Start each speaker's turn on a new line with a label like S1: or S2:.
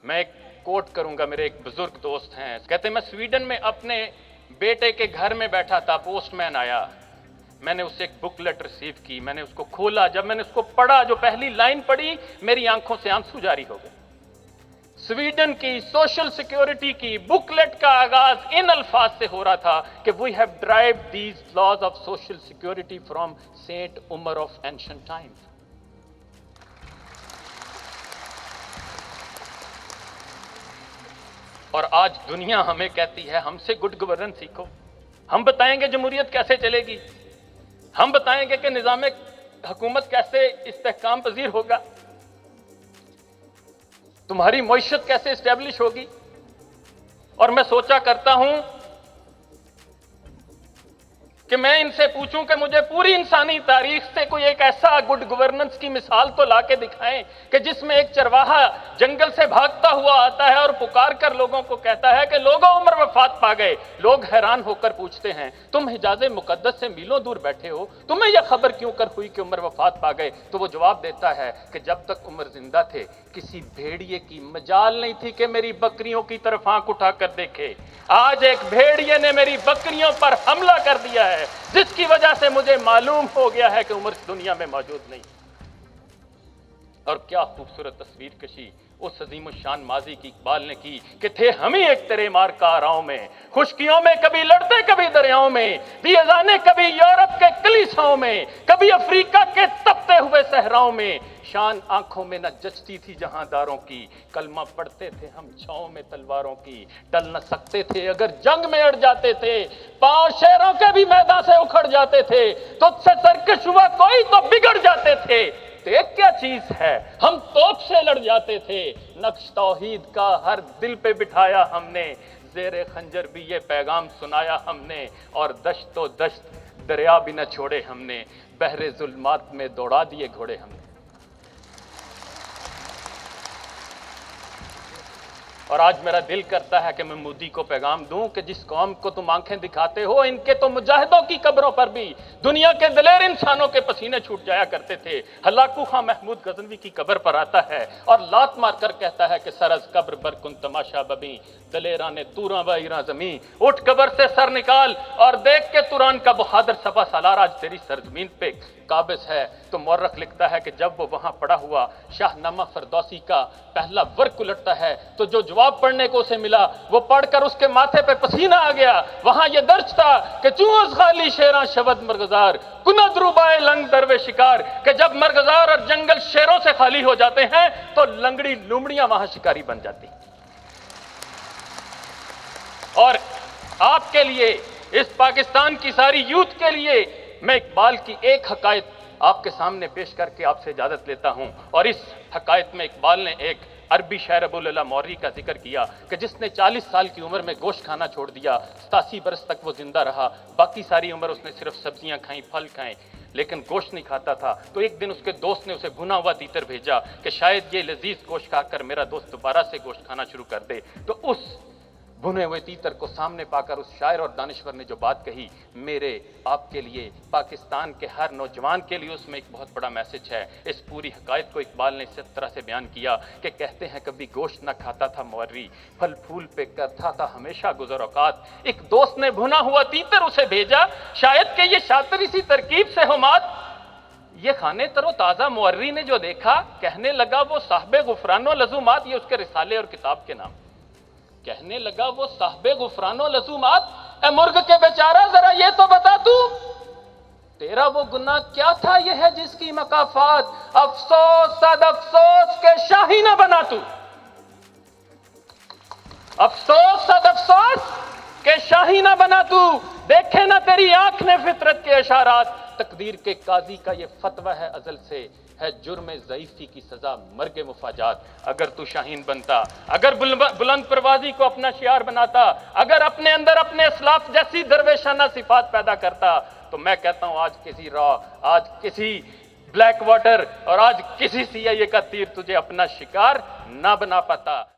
S1: मैं एक कोट करूंगा, मेरे एक बुजुर्ग दोस्त हैं, कहते हैं मैं स्वीडन में अपने बेटे के घर में बैठा था, पोस्टमैन आया, मैंने उससे एक बुकलेट रिसीव की, मैंने उसको खोला, जब मैंने उसको पढ़ा, जो पहली लाइन पढ़ी, मेरी आंखों से आंसू जारी हो गए। स्वीडन की सोशल सिक्योरिटी की बुकलेट का आगाज इन अल्फाज से हो रहा था कि we have derived these laws of social security from saint Umar of ancient times. और आज दुनिया हमें कहती है हमसे गुड गवर्नेंस सीखो, हम बताएंगे जमहूरियत कैसे चलेगी, हम बताएंगे कि निजाम हुकूमत कैसे इस्तेहकाम पजीर होगा, तुम्हारी मईशत कैसे इस्टेब्लिश होगी। और मैं सोचा करता हूं कि मैं इनसे पूछूं कि मुझे पूरी इंसानी तारीख से कोई एक ऐसा गुड गवर्नेंस की मिसाल तो लाके दिखाएं कि जिसमें एक चरवाहा जंगल से भागता हुआ आता है और पुकार कर लोगों को कहता है कि लोगों उम्र वफात पा गए। लोग हैरान होकर पूछते हैं तुम हिजाज़े मुकद्दस से मीलों दूर बैठे हो, तुम्हें यह खबर क्यों कर हुई कि उम्र वफात पा गए? तो वो जवाब देता है कि जब तक उमर जिंदा थे किसी भेड़िए की मजाल नहीं थी कि मेरी बकरियों की तरफ आंख उठाकर देखे। आज एक भेड़िए ने मेरी बकरियों पर हमला कर दिया है, जिसकी वजह से मुझे मालूम हो गया है कि उमर इस दुनिया में मौजूद नहीं। और क्या खूबसूरत तस्वीर कशी उस अजीम शान माजी की इकबाल ने की कि थे हम ही एक तेरे मार काराओं में, खुशकियों में कभी लड़ते कभी दरियाओं में, दिए जाने कभी यूरोप के कलीसाओं में, कभी अफ्रीका के तपते हुए सहराओं में। शान आंखों में न जचती थी जहांदारों की, कलमा पढ़ते थे हम छाओं में तलवारों की, टल न सकते थे अगर जंग में अड़ जाते थे, पांव शेरों के भी मैदान से उखड़ जाते थे, तुझसे सरकश हुआ कोई तो बिगड़ जाते थे। एक क्या चीज है हम तोप से लड़ जाते थे, नक्श तौहीद का हर दिल पे बिठाया हमने, जेरे खंजर भी ये पैगाम सुनाया हमने, और दश्तो दश्त दरिया भी न छोड़े हमने, बहरे जुल्मात में दौड़ा दिए घोड़े हमने। और आज मेरा दिल करता है कि मैं मोदी को पैगाम दूं कि जिस कौम को तुम आंखें दिखाते हो, इनके तो मुजाहिदों की कब्रों पर भी दुनिया के दलेर इंसानों के पसीने छूट जाया करते थे। हलाकू खां महमूद गजनवी की कब्र पर आता है और लात मारकर कहता है कि सरज कब्र पर कुन तमाशा बबी, दलेरा ने तूरा बईरा जमी, उठ कब्र से सर निकाल और देख के तुरान का बहादुर सपा सालार आज तेरी सरजमीन पे काबिज है। तो मौर्रख लिखता है कि जब वो वहां पड़ा हुआ शाहनामा फरदौसी का पहला वर्क उलटता है तो जो जवाब पढ़ने को उसे मिला वो पढ़कर उसके माथे पे पसीना आ गया। वहां ये दर्ज था कि चूस खाली शेरा शबद मरगजार कुनद रुबाए लंग दरवे शिकार, कि जब मरगजार और जंगल शेरों से खाली हो जाते हैं तो लंगड़ी लुमड़ियां वहां शिकारी बन जाती। और आपके लिए, इस पाकिस्तान की सारी यूथ के लिए मैं इकबाल की एक हकायत आपके सामने पेश करके आपसे इजाजत लेता हूं। और इस हकायत में इकबाल ने एक अरबी शायर अबुल अला मौर्री का जिक्र किया कि जिसने 40 साल की उम्र में गोश्त खाना छोड़ दिया, 87 बरस तक वो जिंदा रहा, बाकी सारी उम्र उसने सिर्फ सब्जियां खाई, फल खाए, लेकिन गोश्त नहीं खाता था। तो एक दिन उसके दोस्त ने उसे भुना हुआ तीतर भेजा कि शायद ये लजीज गोश्त खाकर मेरा दोस्त दोबारा से गोश्त खाना शुरू कर दे। तो उस भुने हुए तीतर को सामने पाकर उस शायर और दानिश्वर ने जो बात कही, मेरे आपके लिए, पाकिस्तान के हर नौजवान के लिए, उसमें एक बहुत बड़ा मैसेज है। इस पूरी हकायत को इकबाल ने इस तरह से बयान किया कि कहते हैं कभी गोश्त न खाता था मौर्री, फल फूल पे करता था हमेशा गुजर औकात, एक दोस्त ने भुना हुआ तीतर उसे भेजा, शायद कि ये शातिर इसी तरकीब से हो मात। ये खाने तरो ताजा मौर्री ने जो देखा, कहने लगा वो साहबे गुफरानो लजूमात, ये उसके रिसाले और किताब के नाम, कहने लगा वो साहबे गुफरानो लजूमात, ए मुर्ग के बेचारा जरा ये तो बता तू, तेरा वो गुनाह क्या था ये है जिसकी मकाफात, अफसोस सद अफसोस के शाही ना बना तू, अफसोस सद अफसोस के शाही ना बना तू, देखे ना तेरी आंख ने फितरत के इशारात, तकदीर के काजी का ये फतवा है अजल से, है जुर्म ज़ईफ़ी की सजा मर्ग मुफाजात। अगर तू शाहीन बनता, अगर बुलंद परवाजी को अपना शियार बनाता, अगर अपने अंदर अपने इस्लाफ जैसी दरवेशाना सिफात पैदा करता, तो मैं कहता हूं आज किसी रॉ, आज किसी ब्लैक वाटर और आज किसी CIA का तीर तुझे अपना शिकार ना बना पाता।